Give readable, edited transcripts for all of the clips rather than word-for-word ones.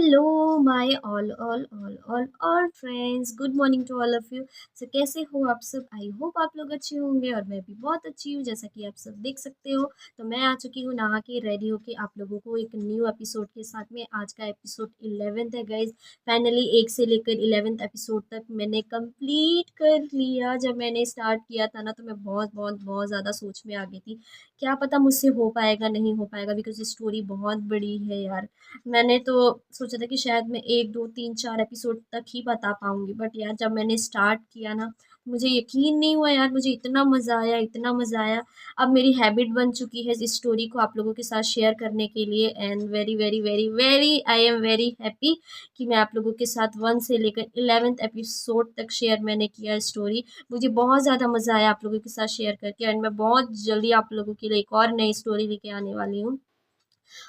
Hello my all friends, good morning to all of you. So कैसे हो आप सब? आई होप आप लोग अच्छे होंगे और मैं भी बहुत अच्छी हूँ। जैसा कि आप सब देख सकते हो तो मैं आ चुकी हूँ नहा के रेडी होके आप लोगों को एक न्यू एपिसोड के साथ में। आज का एपिसोड 11th है गाइज। फाइनली 1 से लेकर 11th एपिसोड तक मैंने कंप्लीट कर लिया। जब मैंने स्टार्ट किया था ना तो मैं बहुत बहुत बहुत ज़्यादा सोच में आ गई थी, क्या पता मुझसे हो पाएगा नहीं हो पाएगा, बिकॉज स्टोरी बहुत बड़ी है यार। मैंने तो सोचा था कि शायद मैं 1 2 3 4 एपिसोड तक ही बता पाऊंगी, बट यार जब मैंने स्टार्ट किया ना मुझे यकीन नहीं हुआ यार, मुझे इतना मज़ा आया, इतना मज़ा आया। अब मेरी हैबिट बन चुकी है इस स्टोरी को आप लोगों के साथ शेयर करने के लिए, and very very very very I am very happy कि मैं आप लोगों के साथ 1 से लेकर 11th एपिसोड तक शेयर मैंने किया स्टोरी। मुझे बहुत ज़्यादा मज़ा आया आप लोगों के साथ शेयर करके, एंड मैं बहुत जल्दी आप लोगों के लिए एक और नई स्टोरी लेके आने वाली हूँ।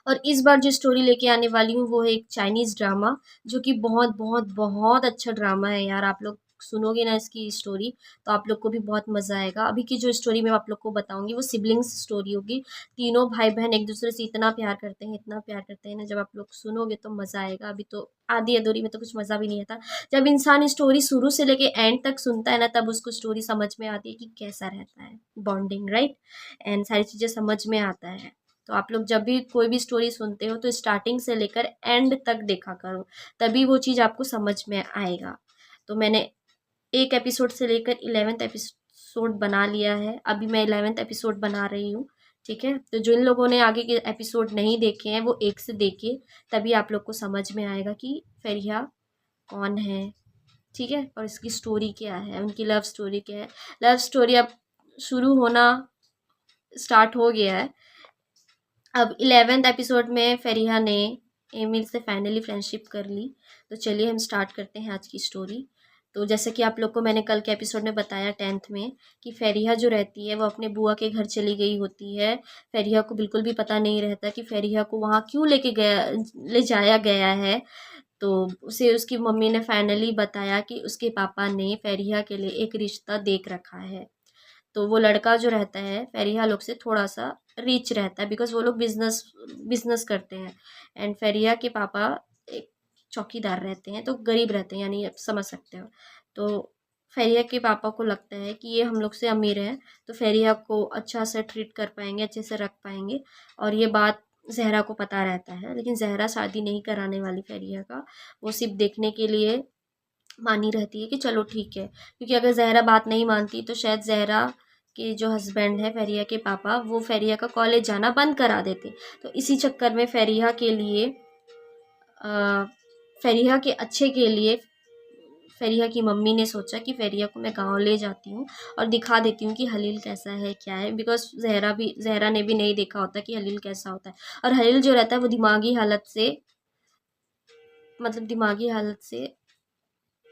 और इस बार जो स्टोरी लेके आने वाली हूँ वो है एक चाइनीज़ ड्रामा, जो कि बहुत बहुत बहुत अच्छा ड्रामा है यार। आप लोग सुनोगे ना इसकी स्टोरी तो आप लोग को भी बहुत मज़ा आएगा। अभी की जो स्टोरी मैं आप लोग को बताऊंगी वो सिबलिंग्स स्टोरी होगी। तीनों भाई बहन एक दूसरे से इतना प्यार करते हैं, इतना प्यार करते हैं ना, जब आप लोग सुनोगे तो मज़ा आएगा। अभी तो आधी अधूरी में तो कुछ मज़ा भी नहीं आता। जब इंसान स्टोरी शुरू से लेके एंड तक सुनता है ना तब उसको स्टोरी समझ में आती है कि कैसा रहता है बॉन्डिंग, राइट। एंड सारी चीज़ें समझ में आता है। तो आप लोग जब भी कोई भी स्टोरी सुनते हो तो स्टार्टिंग से लेकर एंड तक देखा करो, तभी वो चीज़ आपको समझ में आएगा। तो मैंने एक एपिसोड से लेकर 11th एपिसोड बना लिया है, अभी मैं 11th एपिसोड बना रही हूँ। ठीक है, तो जिन लोगों ने आगे के एपिसोड नहीं देखे हैं वो एक से देखिए, तभी आप लोग को समझ में आएगा कि फरिया कौन है। ठीक है, और इसकी स्टोरी क्या है, उनकी लव स्टोरी क्या है। लव स्टोरी अब शुरू होना स्टार्ट हो गया है। अब 11th एपिसोड में फरिहा ने एमिल से फाइनली फ्रेंडशिप कर ली। तो चलिए हम स्टार्ट करते हैं आज की स्टोरी। तो जैसे कि आप लोग को मैंने कल के एपिसोड में बताया 10th में कि फरिहा जो रहती है वो अपने बुआ के घर चली गई होती है। फरिहा को बिल्कुल भी पता नहीं रहता कि फरिहा को वहाँ क्यों ले जाया गया है। तो उसे उसकी मम्मी ने फाइनली बताया कि उसके पापा ने फरिहा के लिए एक रिश्ता देख रखा है। तो वो लड़का जो रहता है फरिहा लोग से थोड़ा सा रिच रहता है, बिकॉज वो लोग बिजनेस बिजनेस करते हैं। एंड फरिहा के पापा एक चौकीदार रहते हैं, तो गरीब रहते हैं, यानी आप समझ सकते हो। तो फरिहा के पापा को लगता है कि ये हम लोग से अमीर है तो फरिहा को अच्छा से ट्रीट कर पाएंगे, अच्छे से रख पाएंगे। और ये बात जहरा को पता रहता है, लेकिन जहरा शादी नहीं कराने वाली फरिहा का। वो सिर्फ देखने के लिए मानी रहती है कि चलो ठीक है, क्योंकि अगर जहरा बात नहीं मानती तो शायद जहरा के जो हस्बैंड है फरिया के पापा वो फरिया का कॉलेज जाना बंद करा देते। तो इसी चक्कर में फरिया के लिए फरिया के अच्छे के लिए फरिया की मम्मी ने सोचा कि फरिया को मैं गांव ले जाती हूँ और दिखा देती हूँ कि हलील कैसा है क्या है, बिकॉज जहरा ने भी नहीं देखा होता कि हलील कैसा होता है। और हलील जो रहता है वो दिमागी हालत से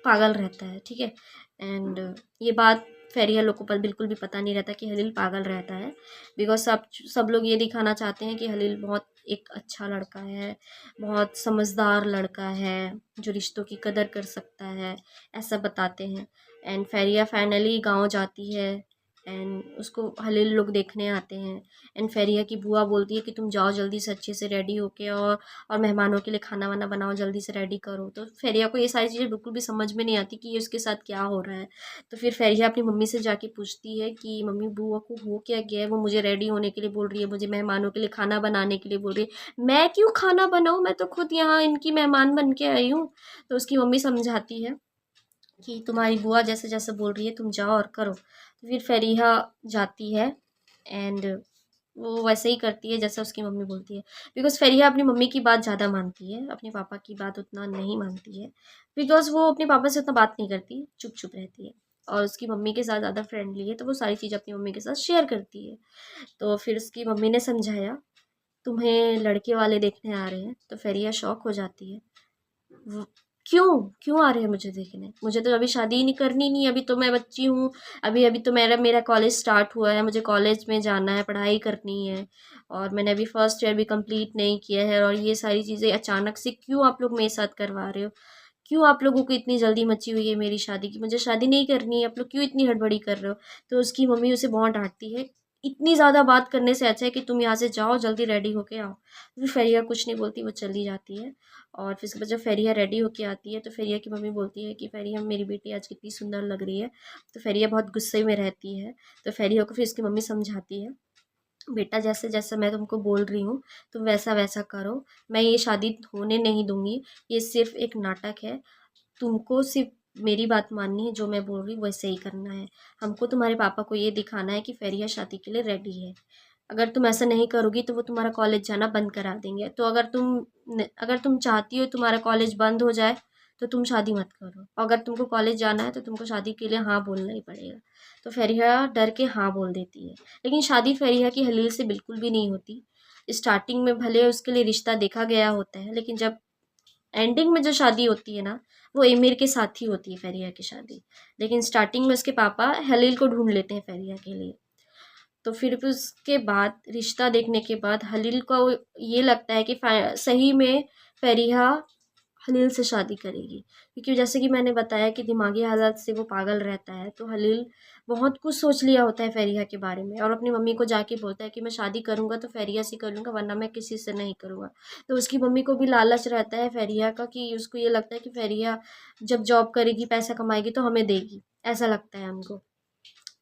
पागल रहता है। ठीक है, एंड ये बात फेरिया लोग को बिल्कुल भी पता नहीं रहता कि हलील पागल रहता है, बिकॉज सब लोग ये दिखाना चाहते हैं कि हलील बहुत एक अच्छा लड़का है, बहुत समझदार लड़का है, जो रिश्तों की कदर कर सकता है, ऐसा बताते हैं। एंड फेरिया फाइनली गांव जाती है एंड उसको हलील लोग देखने आते हैं। एंड फेरिया की बुआ बोलती है कि तुम जाओ जल्दी से अच्छे से रेडी होके, और मेहमानों के लिए खाना वाना बनाओ, जल्दी से रेडी करो। तो फेरिया को ये सारी चीज़ें बिल्कुल भी समझ में नहीं आती कि ये उसके साथ क्या हो रहा है। तो फिर फेरिया अपनी मम्मी से जाके पूछती है कि मम्मी बुआ को हो क्या गया है, वो मुझे रेडी होने के लिए बोल रही है, मुझे मेहमानों के लिए खाना बनाने के लिए बोल रही है। मैं क्यों खाना बनाऊँ, मैं तो खुद यहाँ इनकी मेहमान बन के आई हूँ। तो उसकी मम्मी समझाती है कि तुम्हारी बुआ जैसे जैसे बोल रही है तुम जाओ और करो। तो फिर फरीहा जाती है एंड वो वैसे ही करती है जैसा उसकी मम्मी बोलती है, बिकॉज फरीहा अपनी मम्मी की बात ज़्यादा मानती है, अपने पापा की बात उतना नहीं मानती है। बिकॉज वो अपने पापा से उतना बात नहीं करती, चुप चुप रहती है, और उसकी मम्मी के साथ ज़्यादा फ्रेंडली है, तो वो सारी चीज़ें अपनी मम्मी के साथ शेयर करती है। तो फिर उसकी मम्मी ने समझाया तुम्हें लड़के वाले देखने आ रहे हैं। तो फरिया शौक हो जाती है, वो क्यों क्यों आ रहे हैं मुझे देखने, मुझे तो अभी शादी ही नहीं करनी, नहीं अभी तो मैं बच्ची हूँ, अभी अभी तो मेरा मेरा कॉलेज स्टार्ट हुआ है, मुझे कॉलेज में जाना है, पढ़ाई करनी है, और मैंने अभी फर्स्ट ईयर भी कंप्लीट नहीं किया है, और ये सारी चीज़ें अचानक से क्यों आप लोग मेरे साथ करवा रहे हो, क्यों आप लोगों को इतनी जल्दी मची हुई है मेरी शादी की, मुझे शादी नहीं करनी है, आप लोग क्यों इतनी हड़बड़ी कर रहे हो। तो उसकी मम्मी उसे बहुत डांटती है इतनी ज़्यादा बात करने से अच्छा है कि तुम यहाँ से जाओ, जल्दी रेडी होके आओ। फिर फ़रिया कुछ नहीं बोलती, वो चली जाती है। और फिर उसके बाद जब फ़रिया रेडी होके आती है तो फ़रिया की मम्मी बोलती है कि फ़रिया मेरी बेटी आज कितनी सुंदर लग रही है। तो फ़रिया बहुत गुस्से में रहती है। तो फ़रिया को फिर उसकी मम्मी समझाती है, बेटा जैसे जैसे मैं तुमको बोल रही हूँ तुम वैसा वैसा करो, मैं ये शादी होने नहीं दूंगी, ये सिर्फ एक नाटक है, तुमको सिर्फ मेरी बात माननी है, जो मैं बोल रही हूँ वैसे ही करना है। हमको तुम्हारे पापा को ये दिखाना है कि फ़रिया शादी के लिए रेडी है। अगर तुम ऐसा नहीं करोगी तो वो तुम्हारा कॉलेज जाना बंद करा देंगे। तो अगर तुम चाहती हो तुम्हारा कॉलेज बंद हो जाए तो तुम शादी मत करो। अगर तुमको कॉलेज जाना है तो तुमको शादी के लिए हाँ बोलना ही पड़ेगा। तो फ़रिया डर के हाँ बोल देती है। लेकिन शादी फ़रिया की हलील से बिल्कुल भी नहीं होती। स्टार्टिंग में भले उसके लिए रिश्ता देखा गया होता है, लेकिन जब एंडिंग में जो शादी होती है ना, वो एमिर के साथ ही होती है फ़रिया की शादी। लेकिन स्टार्टिंग में उसके पापा हलील को ढूंढ लेते हैं फ़रिया के लिए। तो फिर उसके बाद रिश्ता देखने के बाद हलील को ये लगता है कि सही में फ़रिया हलील से शादी करेगी, क्योंकि जैसे कि मैंने बताया कि दिमागी हालत से वो पागल रहता है। तो हलील बहुत कुछ सोच लिया होता है फ़रिया के बारे में, और अपनी मम्मी को जाके बोलता है कि मैं शादी करूँगा तो फ़रिया से करूँगा, वरना मैं किसी से नहीं करूँगा। तो उसकी मम्मी को भी लालच रहता है फ़रिया का, कि उसको ये लगता है कि फ़रिया जब जॉब करेगी, पैसा कमाएगी तो हमें देगी, ऐसा लगता है हमको।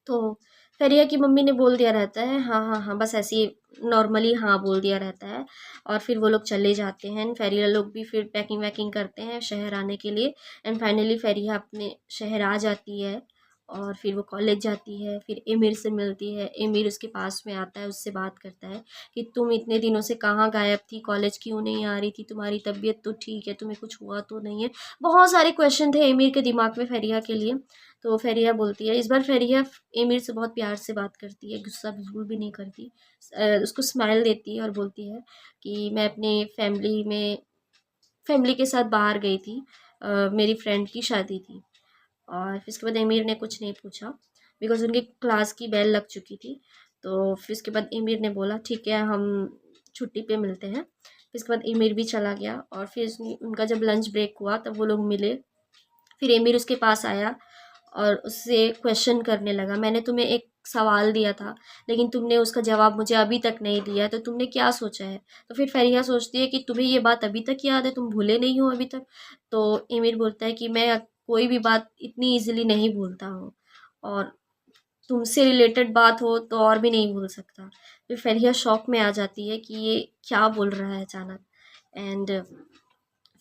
तो फ़रिया की मम्मी ने बोल दिया रहता है हाँ, हाँ, हाँ, बस ऐसे ही नॉर्मली हाँ बोल दिया रहता है। और फिर वो लोग चले जाते हैं। फ़रिया लोग भी फिर पैकिंग वैकिंग करते हैं शहर आने के लिए। एंड फाइनली फ़रिया अपने शहर आ जाती है। और फिर वो कॉलेज जाती है, फिर एमिर से मिलती है। एमिर उसके पास में आता है, उससे बात करता है कि तुम इतने दिनों से कहाँ गायब थी, कॉलेज क्यों नहीं आ रही थी, तुम्हारी तबीयत तो ठीक है, तुम्हें कुछ हुआ तो नहीं है। बहुत सारे क्वेश्चन थे एमिर के दिमाग में फ़रिया के लिए। तो फ़रिया बोलती है, इस बार फ़रिया एमिर से बहुत प्यार से बात करती है, गुस्सा बिल्कुल भी नहीं करती। उसको स्माइल देती है और बोलती है कि मैं अपने फैमिली के साथ बाहर गई थी, मेरी फ्रेंड की शादी थी। और फिर उसके बाद एमिर ने कुछ नहीं पूछा, बिकॉज़ उनकी क्लास की बेल लग चुकी थी। तो फिर उसके बाद एमिर ने बोला ठीक है, हम छुट्टी पे मिलते हैं। फिर उसके बाद एमिर भी चला गया, और फिर उनका जब लंच ब्रेक हुआ तब वो लोग मिले। फिर एमिर उसके पास आया और उससे क्वेश्चन करने लगा, मैंने तुम्हें एक सवाल दिया था, लेकिन तुमने उसका जवाब मुझे अभी तक नहीं दिया, तो तुमने क्या सोचा है। तो फिर फ़रिया सोचती है कि तुम्हें ये बात अभी तक याद है, तुम भूले नहीं हो अभी तक। तो एमिर बोलता है कि मैं कोई भी बात इतनी ईजिली नहीं भूलता हूँ, और तुमसे रिलेटेड बात हो तो और भी नहीं भूल सकता। फिर फ़रिया शॉक में आ जाती है कि ये क्या बोल रहा है अचानक। एंड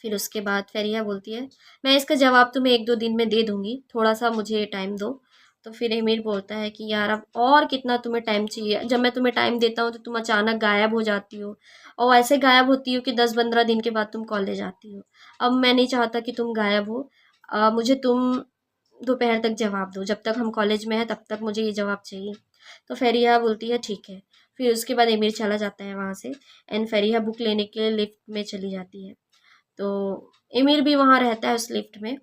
फिर उसके बाद फ़रिया बोलती है, मैं इसका जवाब तुम्हें 1-2 दिन में दे दूँगी, थोड़ा-सा मुझे टाइम दो। तो फिर एमिर बोलता है कि यार अब और कितना तुम्हें टाइम चाहिए? जब मैं तुम्हें टाइम देता हूँ तो तुम अचानक गायब हो जाती हो, और ऐसे गायब होती हो कि 10-15 दिन के बाद तुम कॉलेज आती हो। अब मैं नहीं चाहता कि तुम गायब हो। मुझे तुम दोपहर तक जवाब दो, जब तक हम कॉलेज में हैं तब तक मुझे ये जवाब चाहिए। तो फ़रिया बोलती है ठीक है। फिर उसके बाद एमिर चला जाता है वहाँ से। एंड फ़रिया बुक लेने के लिए लिफ्ट में चली जाती है। तो एमिर भी वहाँ रहता है उस लिफ्ट में।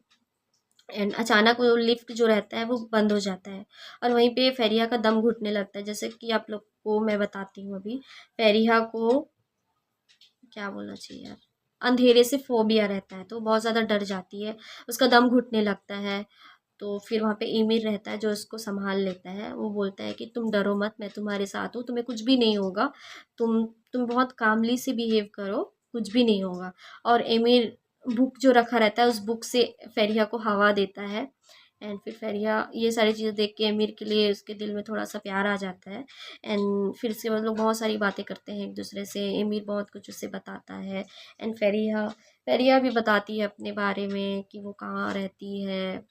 एंड अचानक वो लिफ्ट जो रहता है वो बंद हो जाता है, और वहीं पे फ़रिया का दम घुटने लगता है। जैसे कि आप लोग को मैं बताती हूँ अभी। फ़रिया को क्या बोलना चाहिए यार, अंधेरे से फ़ोबिया रहता है, तो बहुत ज़्यादा डर जाती है, उसका दम घुटने लगता है। तो फिर वहाँ पे एमिर रहता है जो उसको सँभाल लेता है। वो बोलता है कि तुम डरो मत, मैं तुम्हारे साथ हूँ, तुम्हें कुछ भी नहीं होगा। तुम बहुत कामली से बिहेव करो, कुछ भी नहीं होगा। और एमिर बुक जो रखा रहता है उस बुक से फ़रिया को हवा देता है। एंड फिर फ़रिया ये सारी चीज़ें देख के एमिर के लिए उसके दिल में थोड़ा-सा प्यार आ जाता है। एंड फिर उसके बाद लोग बहुत सारी बातें करते हैं एक-दूसरे से, एमिर बहुत कुछ उसे बताता है। एंड फ़रिया भी बताती है अपने बारे में कि वो कहाँ रहती है,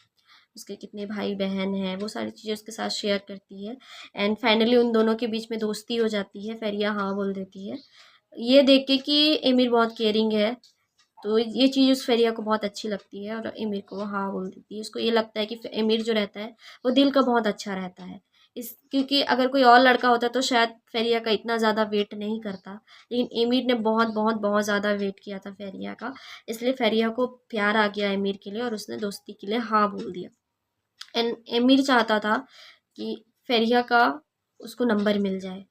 उसके कितने भाई-बहन हैं, वो सारी चीज़ें उसके साथ शेयर करती है। एंड फाइनली उन दोनों के बीच में दोस्ती हो जाती है, फ़रिया हाँ बोल देती है। ये देख के कि एमिर बहुत केयरिंग है, तो ये चीज़ उस फ़रिया को बहुत अच्छी लगती है, और एमिर को वो हाँ बोल देती है। उसको ये लगता है कि एमिर जो रहता है, वो दिल का बहुत अच्छा रहता है। इस क्योंकि अगर कोई और लड़का होता तो शायद फ़रिया का इतना ज़्यादा वेट नहीं करता, लेकिन एमिर ने बहुत, बहुत, बहुत ज़्यादा वेट किया था फ़रिया का, इसलिए फ़रिया को प्यार आ गया एमिर के लिए और उसने दोस्ती के लिए हाँ बोल दिया। एंड एमिर चाहता था कि फ़रिया का उसको नंबर मिल जाए।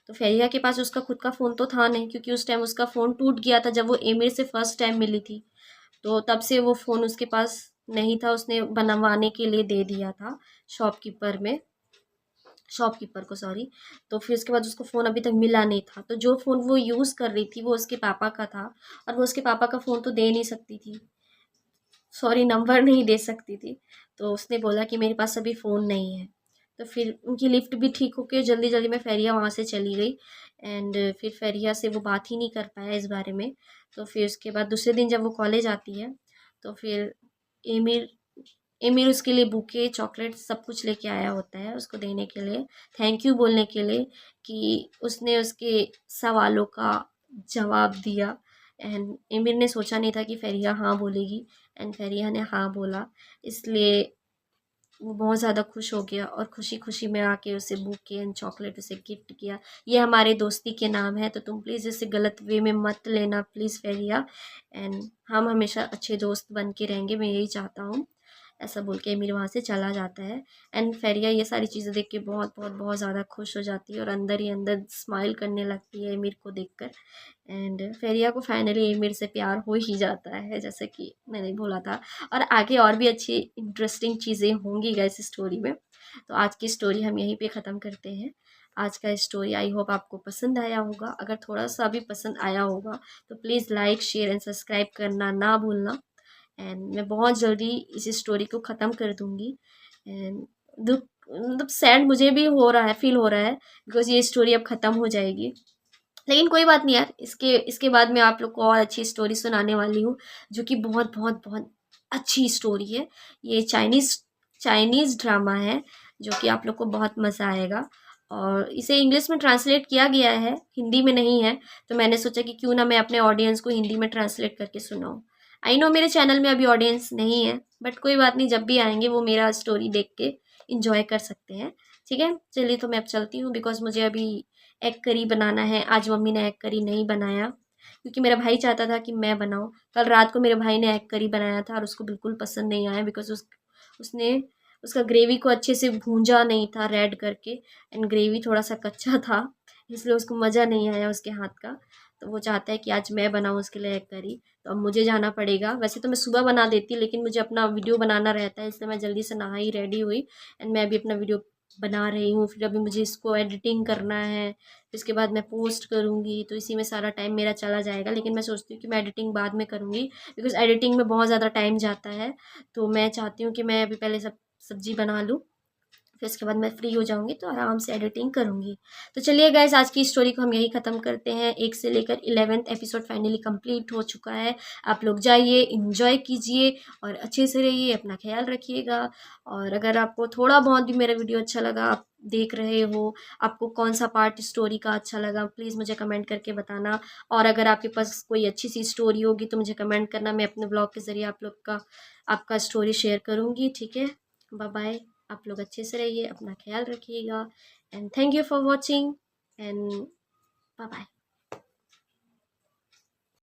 तो फ़रिया के पास उसका खुद का फ़ोन तो था नहीं, क्योंकि उस टाइम उसका फ़ोन टूट गया था जब वो एमिर से फर्स्ट टाइम मिली थी। तो तब से वो फ़ोन उसके पास नहीं था, उसने बनवाने के लिए दे दिया था शॉपकीपर में। शॉपकीपर को, सॉरी। तो फिर उसके बाद उसको फ़ोन अभी तक मिला नहीं था, तो जो फ़ोन वो यूज़ कर रही थी वो उसके पापा का था, और वो उसके पापा का फ़ोन तो दे नहीं सकती थी, सॉरी नंबर नहीं दे सकती थी। तो उसने बोला कि मेरे पास अभी फ़ोन नहीं है। तो फिर उनकी लिफ्ट भी ठीक होके जल्दी जल्दी में फ़ेरिया वहाँ से चली गई, एंड फिर फ़ेरिया से वो बात ही नहीं कर पाया इस बारे में। तो फिर उसके बाद दूसरे दिन जब वो कॉलेज आती है, तो फिर एमिर एमिर उसके लिए बुके, चॉकलेट सब कुछ लेके आया होता है उसको देने के लिए, थैंक यू बोलने के लिए कि उसने उसके सवालों का जवाब दिया। एंड एमिर ने सोचा नहीं था कि फ़ेरिया हाँ बोलेगी, एंड फ़ेरिया ने हाँ बोला, इसलिए वो बहुत ज़्यादा खुश हो गया और खुशी-खुशी में आके उसे बुके एंड चॉकलेट उसे गिफ्ट किया। ये हमारे दोस्ती के नाम है, तो तुम प्लीज़ इसे गलत वे में मत लेना प्लीज़ फ़ेरिया, एंड हम हमेशा अच्छे दोस्त बन के रहेंगे, मैं यही चाहता हूँ। ऐसा बोल के अमीर वहाँ से चला जाता है, एंड फ़ेरिया ये सारी चीज़ें देख के बहुत बहुत बहुत ज़्यादा खुश हो जाती है और अंदर ही अंदर स्माइल करने लगती है अमीर को देखकर। एंड फ़ेरिया को फाइनली अमीर से प्यार हो ही जाता है, जैसे कि मैंने बोला था। और आगे और भी अच्छी इंटरेस्टिंग चीज़ें होंगी गाइस इस स्टोरी में। तो आज की स्टोरी हम यहीं पे ख़त्म करते हैं। आज का स्टोरी आई होप आपको पसंद आया होगा। अगर थोड़ा-सा भी पसंद आया होगा तो please like, share and subscribe करना ना भूलना। एंड मैं बहुत जल्दी इस स्टोरी को ख़त्म कर दूँगी। एंड दुःख मतलब सैड मुझे भी हो रहा है, फ़ील हो रहा है, बिकॉज़ ये स्टोरी अब ख़त्म हो जाएगी। लेकिन कोई बात नहीं यार, इसके इसके बाद मैं आप लोग को और अच्छी स्टोरी सुनाने वाली हूँ, जो कि बहुत बहुत बहुत अच्छी स्टोरी है। ये चाइनीज़ चाइनीज़ ड्रामा है, जो कि आप लोग को बहुत मज़ा आएगा, और इसे इंग्लिश में ट्रांसलेट किया गया है, हिंदी में नहीं है। तो मैंने सोचा कि क्यों ना मैं अपने ऑडियंस को हिंदी में ट्रांसलेट करके सुनाऊँ। आई नो मेरे चैनल में अभी ऑडियंस नहीं है, बट कोई बात नहीं, जब भी आएँगे वो मेरा स्टोरी देख के एन्जॉय कर सकते हैं। ठीक है? चलिए तो मैं अब चलती हूँ, बिकॉज़ मुझे अभी एग करी बनाना है। आज मम्मी ने एग करी नहीं बनाया, क्योंकि मेरा भाई चाहता था कि मैं बनाऊँ। कल रात को मेरे भाई ने एग करी बनाया था और उसको बिल्कुल पसंद नहीं आया, बिकॉज़ उसने उसका ग्रेवी को अच्छे से भूंजा नहीं था रेड करके, एंड ग्रेवी थोड़ा-सा कच्चा था, इसलिए उसको मज़ा नहीं आया उसके हाथ का। तो वो चाहता है कि आज मैं बनाऊँ उसके लिए एग करी, तो अब मुझे जाना पड़ेगा। वैसे तो मैं सुबह बना देती, लेकिन मुझे अपना वीडियो बनाना रहता है, इसलिए मैं जल्दी से नहाई, रेडी हुई, एंड मैं अभी अपना वीडियो बना रही हूँ। फिर अभी मुझे इसको एडिटिंग करना है, इसके बाद मैं पोस्ट करूँगी, तो इसी में सारा टाइम मेरा चला जाएगा। लेकिन मैं सोचती हूँ कि मैं एडिटिंग बाद में करूँगी, बिकॉज़ एडिटिंग में बहुत ज़्यादा टाइम जाता है। तो मैं चाहती हूँ कि मैं अभी पहले सब सब्ज़ी बना लूँ, फिर उसके बाद मैं फ्री हो जाऊँगी तो आराम से एडिटिंग करूँगी। तो चलिए गाइस, आज की स्टोरी को हम यहीं ख़त्म करते हैं। 1 से लेकर 11th एपिसोड फाइनली कंप्लीट हो चुका है। आप लोग जाइए, एन्जॉय कीजिए और अच्छे से रहिए, अपना ख़्याल रखिएगा। और अगर आपको थोड़ा बहुत भी मेरा वीडियो अच्छा लगा, आप देख रहे हो, आपको कौन-सा पार्ट स्टोरी का अच्छा लगा, प्लीज़ मुझे कमेंट करके बताना। और अगर आपके पास कोई अच्छी-सी स्टोरी होगी तो मुझे कमेंट करना, मैं अपने ब्लॉग के ज़रिए आप लोग का आपका स्टोरी शेयर करूँगी, ठीक है? बाय-बाय। आप लोग अच्छे से रहिए, अपना ख्याल रखिएगा, and thank you for watching, and bye bye.